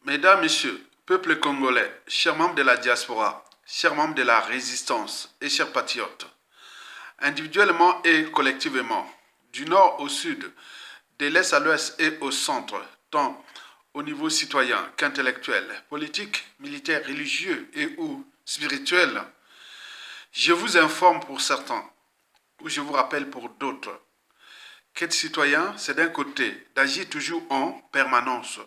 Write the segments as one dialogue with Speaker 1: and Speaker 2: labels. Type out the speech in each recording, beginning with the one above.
Speaker 1: Mesdames, Messieurs, peuple congolais, chers membres de la diaspora, chers membres de la résistance et chers patriotes, individuellement et collectivement, du nord au sud, de l'est à l'ouest et au centre, tant au niveau citoyen qu'intellectuel, politique, militaire, religieux et ou spirituel, je vous informe pour certains, ou je vous rappelle pour d'autres, qu'être citoyen, c'est d'un côté d'agir toujours en permanence.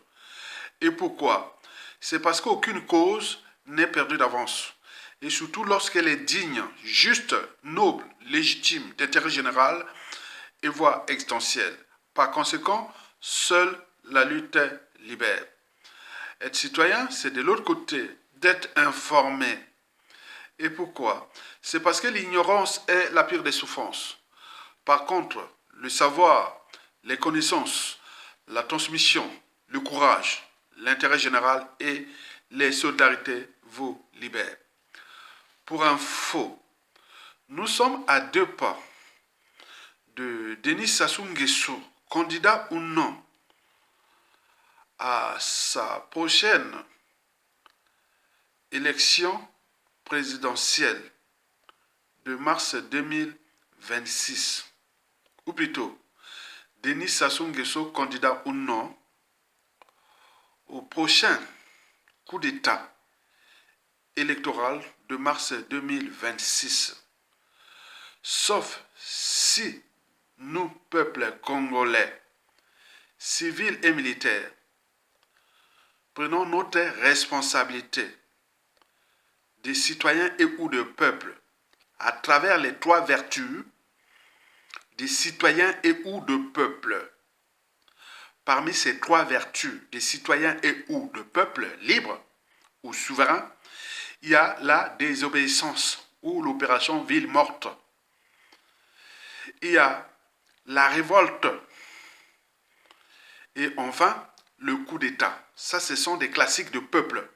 Speaker 1: Et pourquoi? C'est parce qu'aucune cause n'est perdue d'avance. Et surtout lorsqu'elle est digne, juste, noble, légitime, d'intérêt général et voire existentielle. Par conséquent, seule la lutte libère. Être citoyen, c'est de l'autre côté d'être informé. Et pourquoi? C'est parce que l'ignorance est la pire des souffrances. Par contre, le savoir, les connaissances, la transmission, le courage, l'intérêt général et les solidarités vous libèrent. Pour info, nous sommes à 2 pas de Denis Sassou Nguesso, candidat ou non à sa prochaine élection présidentielle de mars 2026. Ou plutôt, Denis Sassou Nguesso, candidat ou non au prochain coup d'État électoral de mars 2026. Sauf si nous, peuple congolais, civils et militaires, prenons notre responsabilité des citoyens et ou de peuple à travers les 3 vertus des citoyens et ou de peuple. Parmi ces 3 vertus des citoyens et ou de peuple libre ou souverain, il y a la désobéissance ou l'opération ville morte. Il y a la révolte. Et enfin, le coup d'État. Ça, ce sont des classiques de peuple.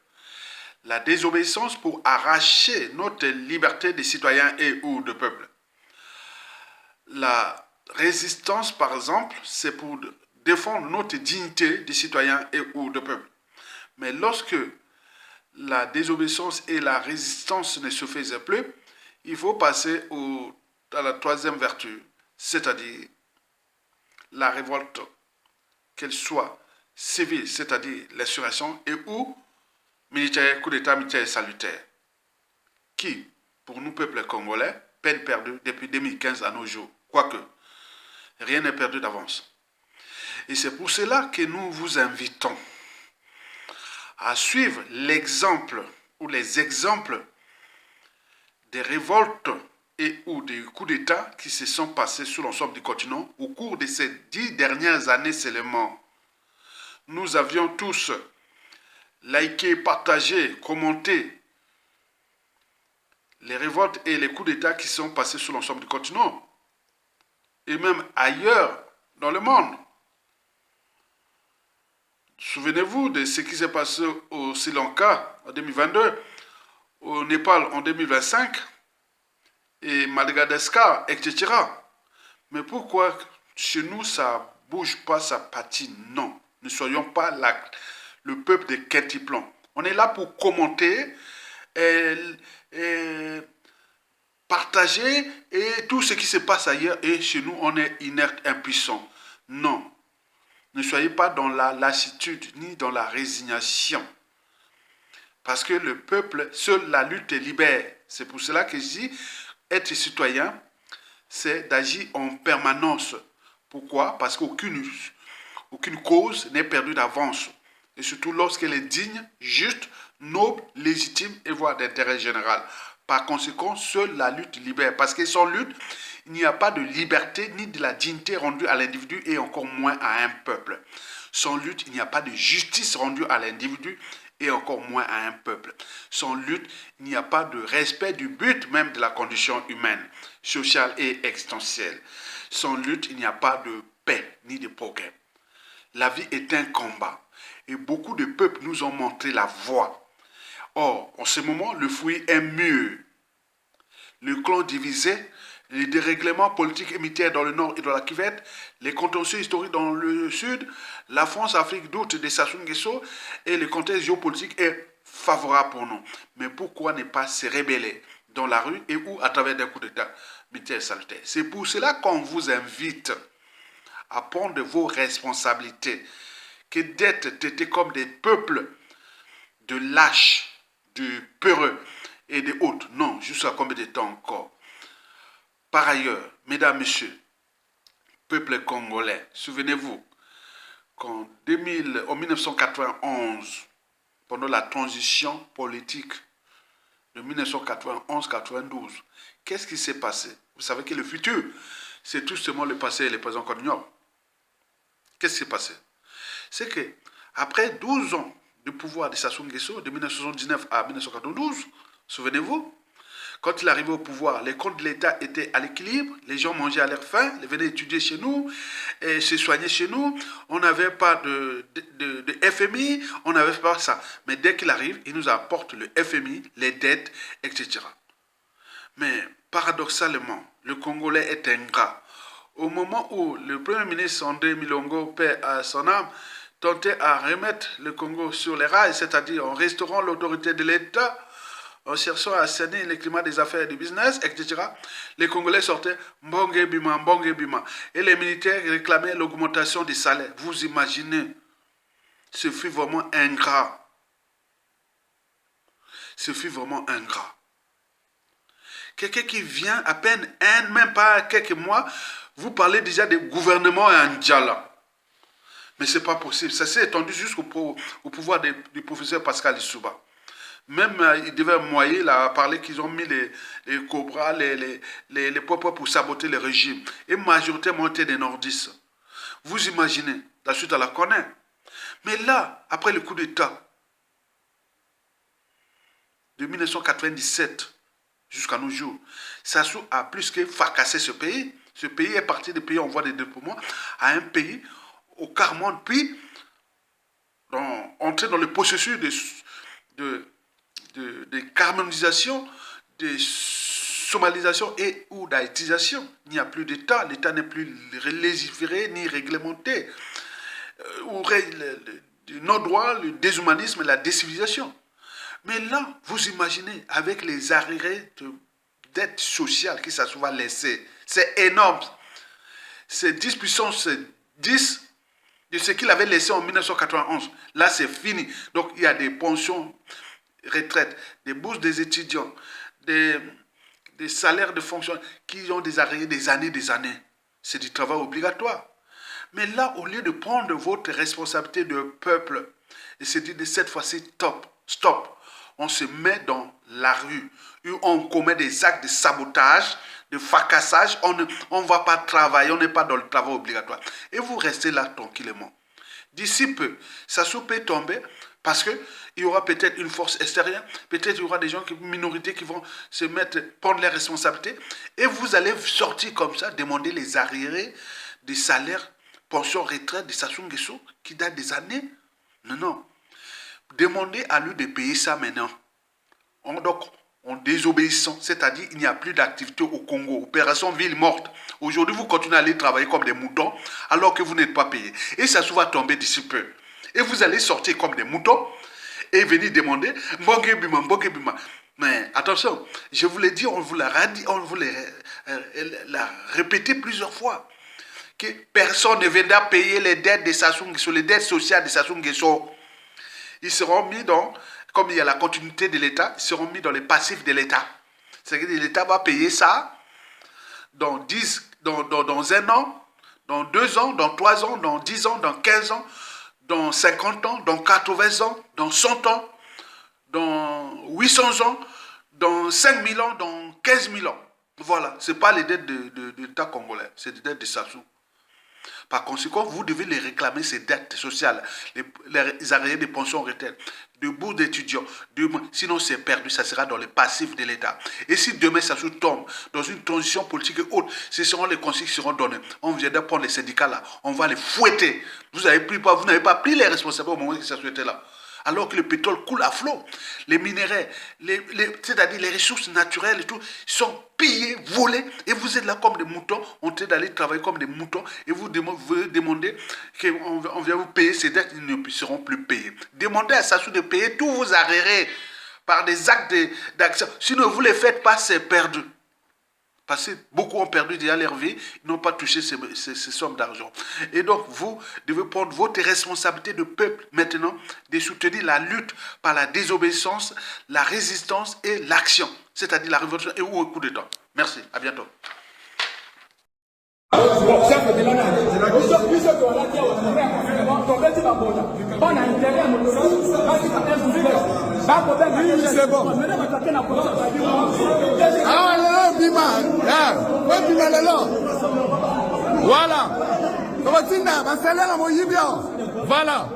Speaker 1: La désobéissance pour arracher notre liberté des citoyens et ou de peuple. La résistance, par exemple, c'est pour défendre notre dignité des citoyens et ou de peuple. Mais lorsque la désobéissance et la résistance ne se faisaient plus, il faut passer à la 3e vertu, c'est-à-dire la révolte, qu'elle soit civile, c'est-à-dire l'insurrection, et ou militaire, coup d'État militaire salutaire, qui, pour nous, peuple congolais, peine perdue depuis 2015 à nos jours. Quoique, rien n'est perdu d'avance. Et c'est pour cela que nous vous invitons à suivre l'exemple ou les exemples des révoltes et ou des coups d'État qui se sont passés sur l'ensemble du continent au cours de ces 10 dernières années seulement. Nous avions tous liké, partagé, commenté les révoltes et les coups d'État qui sont passés sur l'ensemble du continent et même ailleurs dans le monde. Souvenez-vous de ce qui s'est passé au Sri Lanka en 2022, au Népal en 2025 et Madagascar, etc. Mais pourquoi chez nous ça bouge pas, ça patine? Non, ne soyons pas le peuple des Ketiplan. On est là pour commenter et partager et tout ce qui se passe ailleurs et chez nous on est inerte, impuissant. Non, ne soyez pas dans la lassitude ni dans la résignation. Parce que le peuple, seule la lutte libère. C'est pour cela que je dis, être citoyen, c'est d'agir en permanence. Pourquoi? Parce qu'aucune cause n'est perdue d'avance. Et surtout lorsqu'elle est digne, juste, noble, légitime et voire d'intérêt général. Par conséquent, seule la lutte libère. Parce que sans lutte, il n'y a pas de liberté ni de la dignité rendue à l'individu et encore moins à un peuple. Sans lutte, il n'y a pas de justice rendue à l'individu et encore moins à un peuple. Sans lutte, il n'y a pas de respect du but même de la condition humaine, sociale et existentielle. Sans lutte, il n'y a pas de paix ni de progrès. La vie est un combat et beaucoup de peuples nous ont montré la voie. Or, en ce moment, le fruit est mûr. Le clan divisé les dérèglements politiques et militaires dans le nord et dans la Kivette, les contentieux historiques dans le sud, la France-Afrique doute des Sassou Nguesso et le contexte géopolitique est favorable pour nous. Mais pourquoi ne pas se rebeller dans la rue et ou à travers des coups d'État militaires salutaires? C'est pour cela qu'on vous invite à prendre vos responsabilités, que d'être traités comme des peuples de lâches, de peureux et de autres. Non, jusqu'à combien de temps encore? Par ailleurs, mesdames, messieurs, peuple congolais, souvenez-vous qu'en 1991, pendant la transition politique de 1991-92, qu'est-ce qui s'est passé? Vous savez que le futur, c'est tout simplement le passé et le présent qu'on ignore. Qu'est-ce qui s'est passé? C'est que après 12 ans de pouvoir de Sassou Nguesso, de 1979 à 1992, souvenez-vous, quand il arrivait au pouvoir, les comptes de l'État étaient à l'équilibre, les gens mangeaient à leur faim, ils venaient étudier chez nous, et se soigner chez nous, on n'avait pas de FMI, on n'avait pas ça. Mais dès qu'il arrive, il nous apporte le FMI, les dettes, etc. Mais paradoxalement, le Congolais est ingrat. Au moment où le Premier ministre André Milongo, paix à son âme, tentait à remettre le Congo sur les rails, c'est-à-dire en restaurant l'autorité de l'État, en cherchant à assainir le climat des affaires et du business, etc., les Congolais sortaient Mbonge Bima, Mbonge Bima. Et les militaires réclamaient l'augmentation des salaires. Vous imaginez, ce fut vraiment ingrat. Ce fut vraiment ingrat. Quelqu'un qui vient à peine même pas quelques mois, vous parlez déjà de gouvernement en Djala. Mais ce n'est pas possible. Ça s'est étendu jusqu'au pouvoir du professeur Pascal Lissouba. Même il devait moyer, il a parlé qu'ils ont mis les cobras, les peuples pour saboter le régime. Et majoritairement étaient des nordistes. Vous imaginez, la suite à la connaît. Mais là, après le coup d'État de 1997 jusqu'à nos jours, Sassou a plus que fracassé ce pays. Ce pays est parti des pays en voie de développement à un pays au quart monde, puis entrer dans le processus de carmonisation, de somalisation et ou d'haïtisation. Il n'y a plus d'État, l'État n'est plus légiféré ni réglementé. Où règne le non-droit, le déshumanisme et la décivilisation. Mais là, vous imaginez, avec les arriérés de dette sociale qui ça va laisser, c'est énorme. C'est 10 puissance 10 de ce qu'il avait laissé en 1991. Là, c'est fini. Donc, il y a des pensions, retraites, des bourses des étudiants, des salaires de fonctionnaires qui ont des arriérés des années. C'est du travail obligatoire. Mais là, au lieu de prendre votre responsabilité de peuple et se dire de cette fois-ci, stop, on se met dans la rue, où on commet des actes de sabotage, de fracassage, on ne va pas travailler, on n'est pas dans le travail obligatoire. Et vous restez là tranquillement. D'ici peu, Sassou peut tomber parce qu'il y aura peut-être une force extérieure, peut-être il y aura des gens, une minorité qui vont se mettre, prendre les responsabilités, et vous allez sortir comme ça, demander les arriérés des salaires, pensions, retraite de Sassou Nguesso, qui date des années. Non. Demandez à lui de payer ça maintenant. Donc, en désobéissant, c'est-à-dire il n'y a plus d'activité au Congo, opération ville morte. Aujourd'hui, vous continuez à aller travailler comme des moutons alors que vous n'êtes pas payé. Et ça va tomber d'ici peu. Et vous allez sortir comme des moutons et venir demander Mbonge Bima. Mais attention, je vous l'ai dit, on vous l'a répété plusieurs fois, que personne ne viendra payer les dettes de Sassou Nguesso, les dettes sociales de Sassou Nguesso. Ils seront mis dans, comme il y a la continuité de l'État, ils seront mis dans les passifs de l'État. C'est-à-dire que l'État va payer ça dans 1 an, dans 2 ans, dans 3 ans, dans 10 ans, dans 15 ans, dans 50 ans, dans 80 ans, dans 100 ans, dans 800 ans, dans 5000 ans, dans 15 000 ans. Voilà, ce n'est pas les dettes de l'État congolais, c'est des dettes de Sassou. Par conséquent, vous devez les réclamer, ces dettes sociales, les arriérés de pensions retraite, de bourses d'étudiants. Sinon, c'est perdu, ça sera dans les passifs de l'État. Et si demain, ça se tombe dans une transition politique et autre, ce seront les consignes qui seront données. On viendra prendre les syndicats là, on va les fouetter. Vous n'avez pas pris les responsabilités au moment où ça se était là. alors que le pétrole coule à flot. Les minéraux, c'est-à-dire les ressources naturelles et tout, sont pillés, volés, et vous êtes là comme des moutons, en train d'aller travailler comme des moutons, et vous demandez qu'on vient vous payer ces dettes, ils ne seront plus payés. Demandez à Sassou de payer tous vos arriérés par des actes d'action. Sinon, vous ne les faites pas, c'est perdu. Parce que beaucoup ont perdu déjà leur vie, ils n'ont pas touché ces sommes d'argent. Et donc, vous devez prendre votre responsabilité de peuple maintenant, de soutenir la lutte par la désobéissance, la résistance et l'action, c'est-à-dire la révolution et ou au coup d'État. Merci, à bientôt.
Speaker 2: C'est bon. Ah là, bima, bima là. Voilà. Voilà.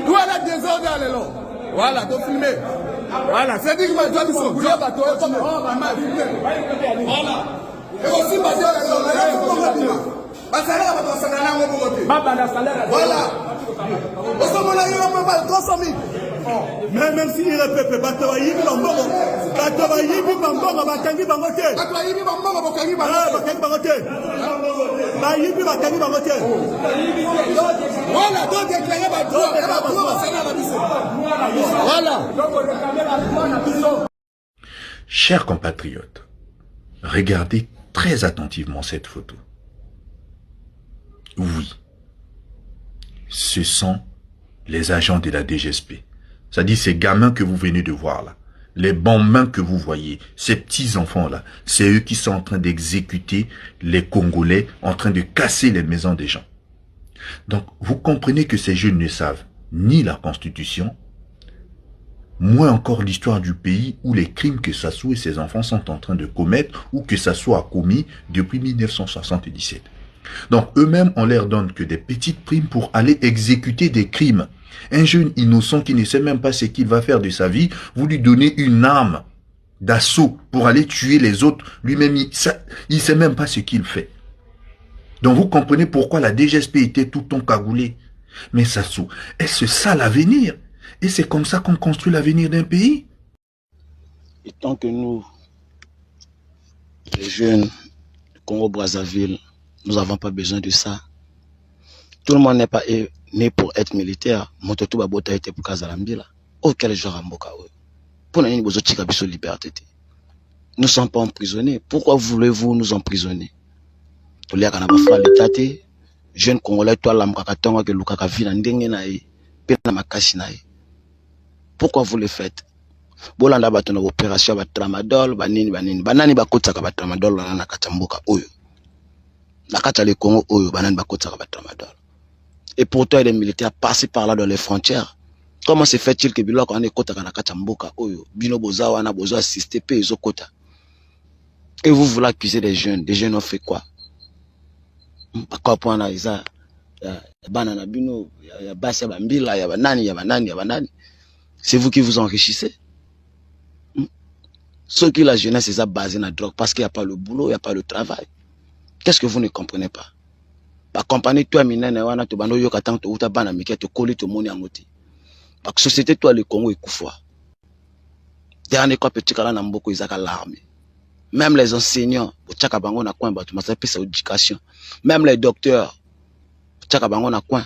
Speaker 2: Tout à la désordre là. Voilà, donc filmer. Voilà, c'est dit que ma job sont bien bateau. Voilà. Et aussi voilà. Mais même si il répète,
Speaker 3: Chers compatriotes, regardez très attentivement cette photo. Oui, ce sont les agents de la DGSP. C'est-à-dire ces gamins que vous venez de voir là, les bambins que vous voyez, ces petits enfants-là, c'est eux qui sont en train d'exécuter les Congolais, en train de casser les maisons des gens. Donc, vous comprenez que ces jeunes ne savent ni la Constitution, moins encore l'histoire du pays ou les crimes que Sassou et ses enfants sont en train de commettre ou que Sassou a commis depuis 1977. Donc, eux-mêmes, on leur donne que des petites primes pour aller exécuter des crimes. Un jeune innocent qui ne sait même pas ce qu'il va faire de sa vie, vous lui donnez une arme d'assaut pour aller tuer les autres. Lui-même, il ne sait même pas ce qu'il fait. Donc, vous comprenez pourquoi la DGSP était tout le temps cagoulée. Mais Sassou, est-ce ça l'avenir? Et c'est comme ça qu'on construit l'avenir d'un pays?
Speaker 4: Et tant que nous, les jeunes du Congo-Brazzaville, nous n'avons pas besoin de ça. Tout le monde n'est pas né pour être militaire. Mototo babota était pour Kazalambila. Auquel genre amboka. Pour nous, nous avons liberté. Nous ne sommes pas emprisonnés. Pourquoi voulez-vous nous emprisonner? Pour les gens jeunes Congolais, toi, l'amkakatonga que Lukaka vina ndengenae, pena makashinae. Pourquoi vous le faites? Bolanda bato na opération ba tramadol, banini. Banani bakotaka ba tramadol na katamboka oyo. Na kata le Congo oyo, banani bakotaka ba tramadol. Et pourtant, les militaires passent par là dans les frontières. Comment se fait-il que Biloko ane kotaka na katamboka oyo? Bino boza wana boza assister pe ezokota. Et vous voulez accuser des jeunes. Des jeunes ont fait quoi? Bakwa pwana isa banana bino ya basi ya bambila ya banani. C'est vous qui vous enrichissez. Ceux qui la jeunesse est basée dans la drogue parce qu'il n'y a pas le boulot, il n'y a pas le travail. Qu'est-ce que vous ne comprenez pas? La compagnie toi minene wana to bando yo katang to uta bana mike to koli to moni angoti. La société toi le Congo ekufa. Dernier quoi petit kala na mboko izaka l'armée. Même les enseignants, au tchaka bango na coin batu masape sa éducation. Même les docteurs, tchaka bango na coin.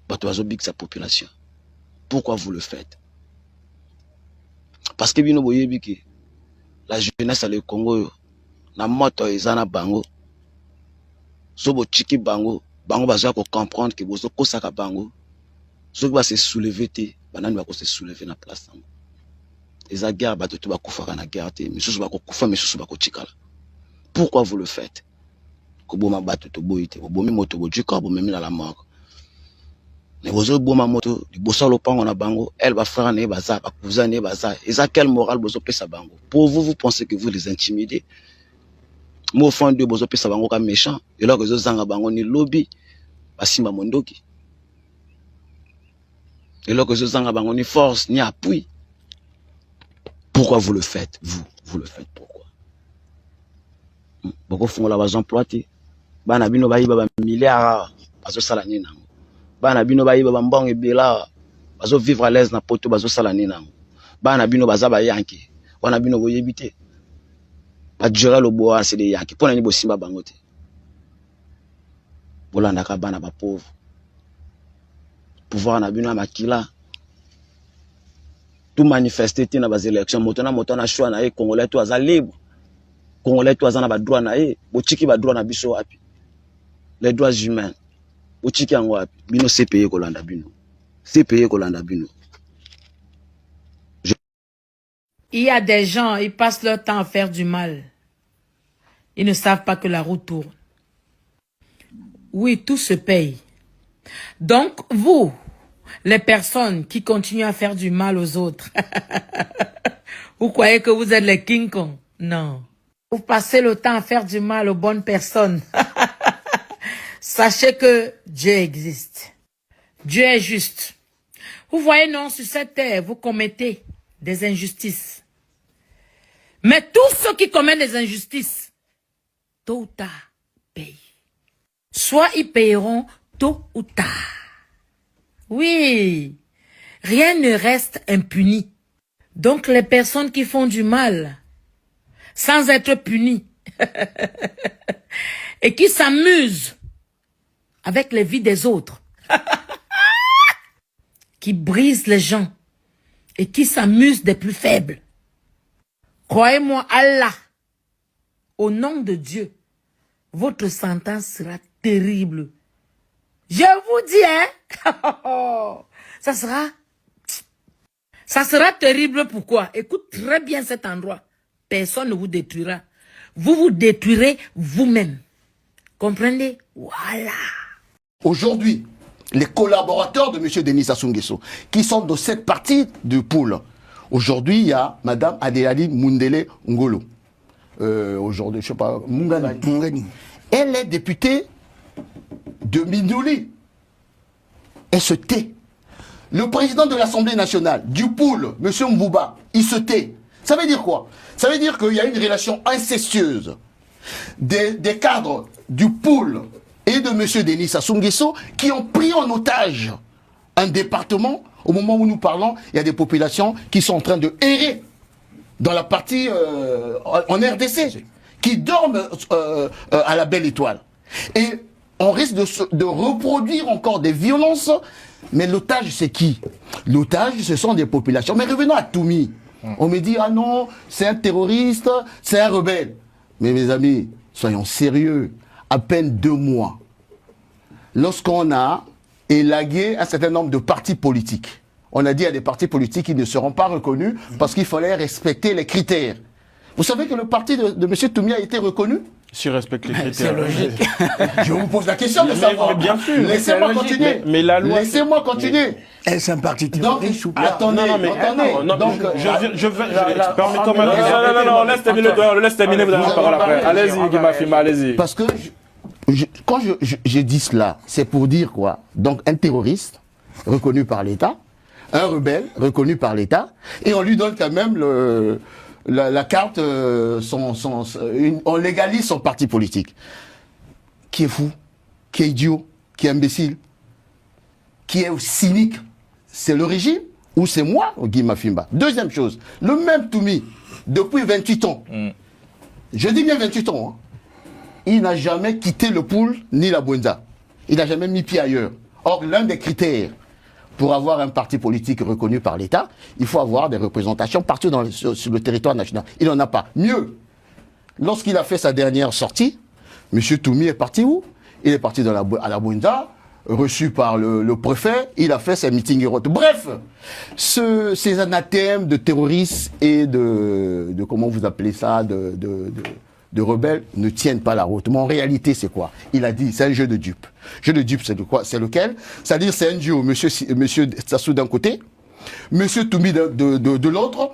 Speaker 4: Batu bazo big sa population. Pourquoi vous le faites? Parce que bino boyebi ki la jeunesse à le Congo na moto ezana bango. Sobo chiki bango bazo ko comprendre que bozo kosaka bango. Soki ba se soulever te, banani ba ko se soulever na place nango. Eza guerre bato to ba kufaka na guerre te, misusu ba ko kufa misusu ba ko chikala. Pourquoi vous le faites? Ko boma bato to boyite, bomi moto bo jika bo memi na la mort. Mais bozo boma moto, di bosa lopango na bango, elle va frère ne baza, ba cousin ne baza. Eza quel moral bozo pesa bango? Pour vous, vous pensez que vous les intimidez? Mo fond de bozo pesa bango comme méchant, et là que zo zanga bango ni lobby, basimba mondoki. Et là que zo zanga bango ni force, ni appui. Pourquoi vous le faites? Vous le faites pourquoi? Beaucoup font la base employée. Bana bino ba yiba ba milliards, bazo sala ni nango. bana bino bayiba bambongo ebela bazo vivre à l'aise na poto bazo sala nina bana bino baza ba yanki bana bino boyebi te ba jura lo boa c'est des yanki pona ni bosimba bango te bolanda ka bana ba pauvre pouvoir na bino makila tout manifester te na bas élections moto na choix na congolais to aza libre congolais to aza na ba droit na bochiki ba droit na biso api les droits humains bochiki yango api bino CPE kolanda bino CPE kolanda bino.
Speaker 5: Il y a des gens, ils passent leur temps à faire du mal. Ils ne savent pas que la roue tourne. Oui, tout se paye. Donc, vous, les personnes qui continuent à faire du mal aux autres, vous croyez que vous êtes les King Kong? Non. Vous passez le temps à faire du mal aux bonnes personnes. Sachez que Dieu existe. Dieu est juste. Vous voyez, non, sur cette terre, vous commettez des injustices. Mais tous ceux qui commettent des injustices, tôt ou tard, payent. Soit ils payeront tôt ou tard. Oui, rien ne reste impuni. Donc les personnes qui font du mal, sans être punies, et qui s'amusent avec les vies des autres, qui brisent les gens, et qui s'amusent des plus faibles. Croyez-moi, Allah, au nom de Dieu, votre sentence sera terrible. Je vous dis, hein, ça sera terrible. Pourquoi? Écoute très bien cet endroit. Personne ne vous détruira. Vous vous détruirez vous-même. Comprenez? Voilà.
Speaker 6: Aujourd'hui, les collaborateurs de M. Denis Sassou Nguesso, qui sont de cette partie du pool. Aujourd'hui, il y a Mme Adélaïde Mundele Ngolo. Aujourd'hui, je ne sais pas, Mungani. Elle est députée de Mindouli. Elle se tait. Le président de l'Assemblée nationale, du pool, M. Mbouba, il se tait. Ça veut dire quoi? Ça veut dire qu'il y a une relation incestueuse des cadres du pool et de M. Denis Sassou Nguesso qui ont pris en otage un département. Au moment où nous parlons, il y a des populations qui sont en train de errer dans la partie en RDC, qui dorment à la Belle Étoile. Et on risque de reproduire encore des violences. Mais l'otage, c'est qui? L'otage, ce sont des populations. Mais revenons à Toumi. On me dit, ah non, c'est un terroriste, c'est un rebelle. Mais mes amis, soyons sérieux. À peine 2 mois, lorsqu'on a élagué un certain nombre de partis politiques, on a dit à des partis politiques qui ne seront pas reconnus parce qu'il fallait respecter les critères. Vous savez que le parti de M. Toumi a été reconnu?
Speaker 7: Si respecte les critères.
Speaker 6: C'est logique. Je vous pose la question de savoir.
Speaker 7: Mais bien sûr.
Speaker 6: Laissez-moi continuer.
Speaker 7: Mais la loi.
Speaker 6: Laissez-moi continuer.
Speaker 2: Est-ce un parti terroriste ou pas?
Speaker 6: Attendez,
Speaker 7: permettez-moi. Non, laisse terminer, vous avez la parole après. Allez-y, Guy Mafimba, allez-y.
Speaker 6: Parce que quand je dis cela, c'est pour dire quoi? Donc un terroriste reconnu par l'État, un rebelle reconnu par l'État, et on lui donne quand même la carte, on légalise son parti politique. Qui est fou? Qui est idiot? Qui est imbécile? Qui est cynique? C'est le régime ou c'est moi, Guy Mafimba? Deuxième chose, le même Toumi, depuis 28 ans, je dis bien 28 ans, hein, il n'a jamais quitté le pool ni la Bwenza. Il n'a jamais mis pied ailleurs. Or, l'un des critères pour avoir un parti politique reconnu par l'État, il faut avoir des représentations partout sur le territoire national. Il n'en a pas. Mieux, lorsqu'il a fait sa dernière sortie, M. Toumi est parti où? Il est parti à la Bwenza, reçu par le préfet, il a fait ses meetings érotiques. Bref, ces anathèmes de terroristes et de comment vous appelez ça, de rebelles ne tiennent pas la route. Mais en réalité, c'est quoi? Il a dit, c'est un jeu de dupes. Jeu de dupes, c'est de quoi? C'est lequel? C'est-à-dire, c'est un duo, monsieur Sassou d'un côté, monsieur Toumi de l'autre.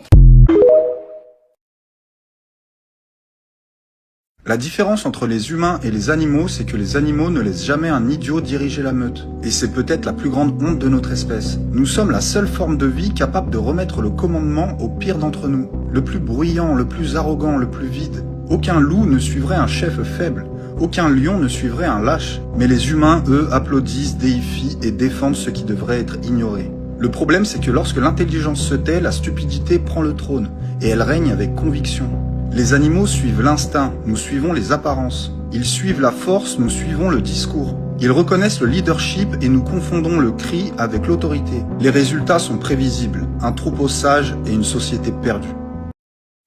Speaker 8: La différence entre les humains et les animaux, c'est que les animaux ne laissent jamais un idiot diriger la meute. Et c'est peut-être la plus grande honte de notre espèce. Nous sommes la seule forme de vie capable de remettre le commandement au pire d'entre nous. Le plus bruyant, le plus arrogant, le plus vide. Aucun loup ne suivrait un chef faible. Aucun lion ne suivrait un lâche. Mais les humains, eux, applaudissent, déifient et défendent ce qui devrait être ignoré. Le problème, c'est que lorsque l'intelligence se tait, la stupidité prend le trône, et elle règne avec conviction. Les animaux suivent l'instinct, nous suivons les apparences. Ils suivent la force, nous suivons le discours. Ils reconnaissent le leadership et nous confondons le cri avec l'autorité. Les résultats sont prévisibles, un troupeau sage et une société perdue.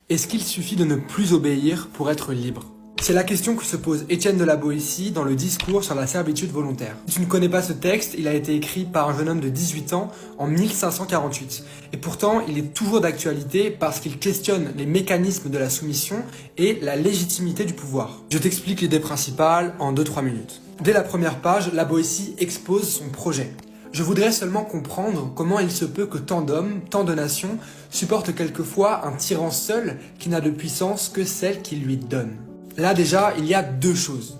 Speaker 9: Est-ce qu'il suffit de ne plus obéir pour être libre ? C'est la question que se pose Étienne de la Boétie dans le discours sur la servitude volontaire. Si tu ne connais pas ce texte, il a été écrit par un jeune homme de 18 ans en 1548. Et pourtant, il est toujours d'actualité parce qu'il questionne les mécanismes de la soumission et la légitimité du pouvoir. Je t'explique l'idée principale en 2-3 minutes. Dès la première page, la Boétie expose son projet. Je voudrais seulement comprendre comment il se peut que tant d'hommes, tant de nations, supportent quelquefois un tyran seul qui n'a de puissance que celle qu'il lui donne. Là déjà, il y a deux choses.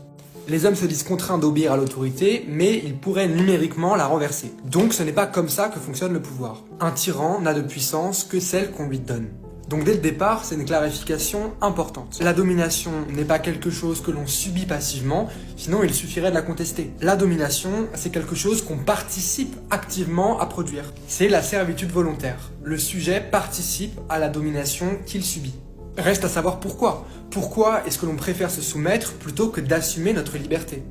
Speaker 9: Les hommes se disent contraints d'obéir à l'autorité, mais ils pourraient numériquement la renverser. Donc ce n'est pas comme ça que fonctionne le pouvoir. Un tyran n'a de puissance que celle qu'on lui donne. Donc dès le départ, c'est une clarification importante. La domination n'est pas quelque chose que l'on subit passivement, sinon il suffirait de la contester. La domination, c'est quelque chose qu'on participe activement à produire. C'est la servitude volontaire. Le sujet participe à la domination qu'il subit. Reste à savoir pourquoi. Pourquoi est-ce que l'on préfère se soumettre plutôt que d'assumer notre liberté ?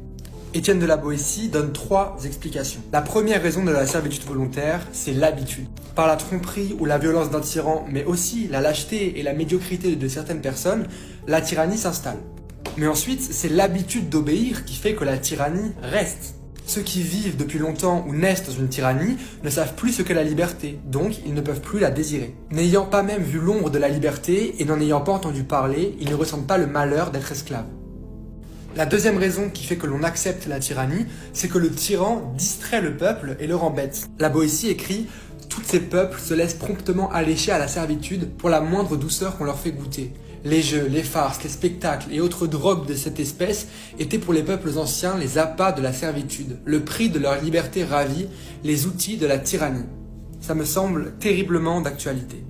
Speaker 9: Étienne de la Boétie donne 3 explications. La première raison de la servitude volontaire, c'est l'habitude. Par la tromperie ou la violence d'un tyran, mais aussi la lâcheté et la médiocrité de certaines personnes, la tyrannie s'installe. Mais ensuite, c'est l'habitude d'obéir qui fait que la tyrannie reste. Ceux qui vivent depuis longtemps ou naissent dans une tyrannie ne savent plus ce qu'est la liberté, donc ils ne peuvent plus la désirer. N'ayant pas même vu l'ombre de la liberté et n'en ayant pas entendu parler, ils ne ressentent pas le malheur d'être esclaves. La deuxième raison qui fait que l'on accepte la tyrannie, c'est que le tyran distrait le peuple et le rend bête. La Boétie écrit « Tous ces peuples se laissent promptement allécher à la servitude pour la moindre douceur qu'on leur fait goûter. Les jeux, les farces, les spectacles et autres drogues de cette espèce étaient pour les peuples anciens les appâts de la servitude, le prix de leur liberté ravie, les outils de la tyrannie. » Ça me semble terriblement d'actualité.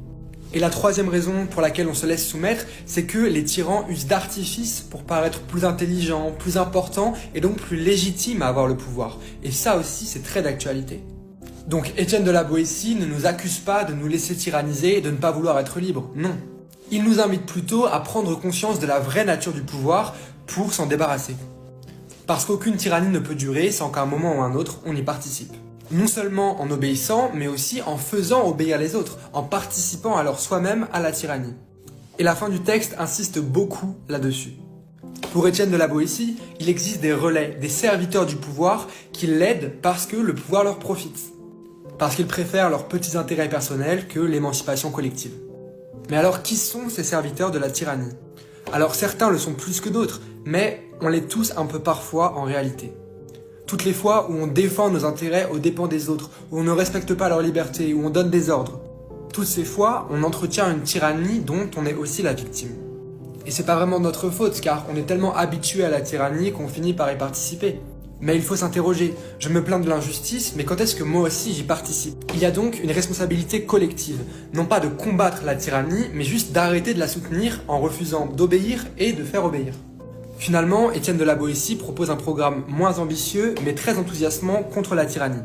Speaker 9: Et la troisième raison pour laquelle on se laisse soumettre, c'est que les tyrans usent d'artifices pour paraître plus intelligents, plus importants et donc plus légitimes à avoir le pouvoir. Et ça aussi, c'est très d'actualité. Donc Étienne de la Boétie ne nous accuse pas de nous laisser tyranniser et de ne pas vouloir être libres, non. Il nous invite plutôt à prendre conscience de la vraie nature du pouvoir pour s'en débarrasser. Parce qu'aucune tyrannie ne peut durer sans qu'à un moment ou un autre, on y participe. Non seulement en obéissant, mais aussi en faisant obéir les autres, en participant alors soi-même à la tyrannie. Et la fin du texte insiste beaucoup là-dessus. Pour Étienne de la Boétie, il existe des relais, des serviteurs du pouvoir qui l'aident parce que le pouvoir leur profite. Parce qu'ils préfèrent leurs petits intérêts personnels que l'émancipation collective. Mais alors qui sont ces serviteurs de la tyrannie ? Alors certains le sont plus que d'autres, mais on l'est tous un peu parfois en réalité. Toutes les fois où on défend nos intérêts aux dépens des autres, où on ne respecte pas leur liberté, où on donne des ordres, toutes ces fois, on entretient une tyrannie dont on est aussi la victime. Et c'est pas vraiment notre faute, car on est tellement habitué à la tyrannie qu'on finit par y participer. Mais il faut s'interroger, je me plains de l'injustice, mais quand est-ce que moi aussi j'y participe ? Il y a donc une responsabilité collective, non pas de combattre la tyrannie, mais juste d'arrêter de la soutenir en refusant d'obéir et de faire obéir. Finalement, Étienne de la Boétie propose un programme moins ambitieux, mais très enthousiasmant contre la tyrannie.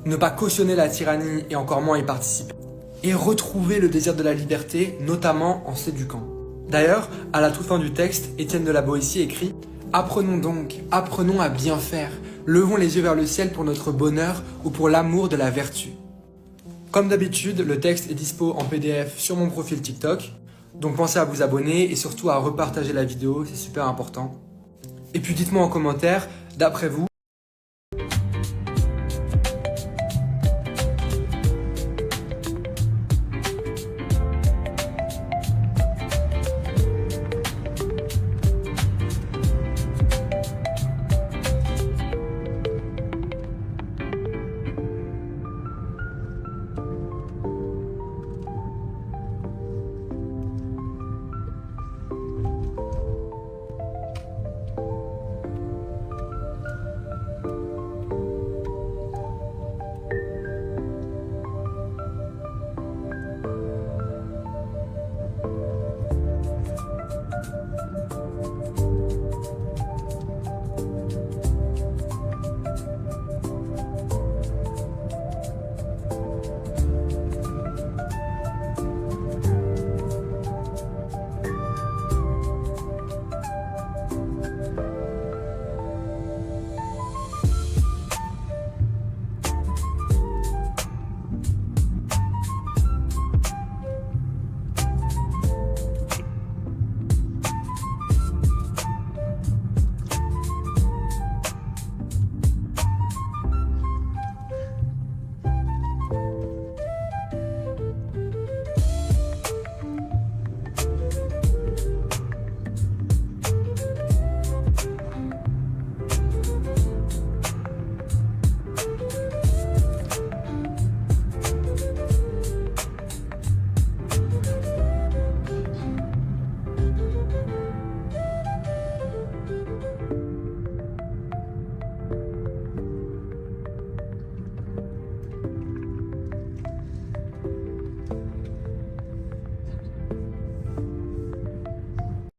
Speaker 9: Ne pas cautionner la tyrannie et encore moins y participer. Et retrouver le désir de la liberté, notamment en s'éduquant. D'ailleurs, à la toute fin du texte, Étienne de la Boétie écrit « Apprenons donc, apprenons à bien faire, levons les yeux vers le ciel pour notre bonheur ou pour l'amour de la vertu. » Comme d'habitude, le texte est dispo en PDF sur mon profil TikTok, donc pensez à vous abonner et surtout à repartager la vidéo, c'est super important. Et puis dites-moi en commentaire, d'après vous,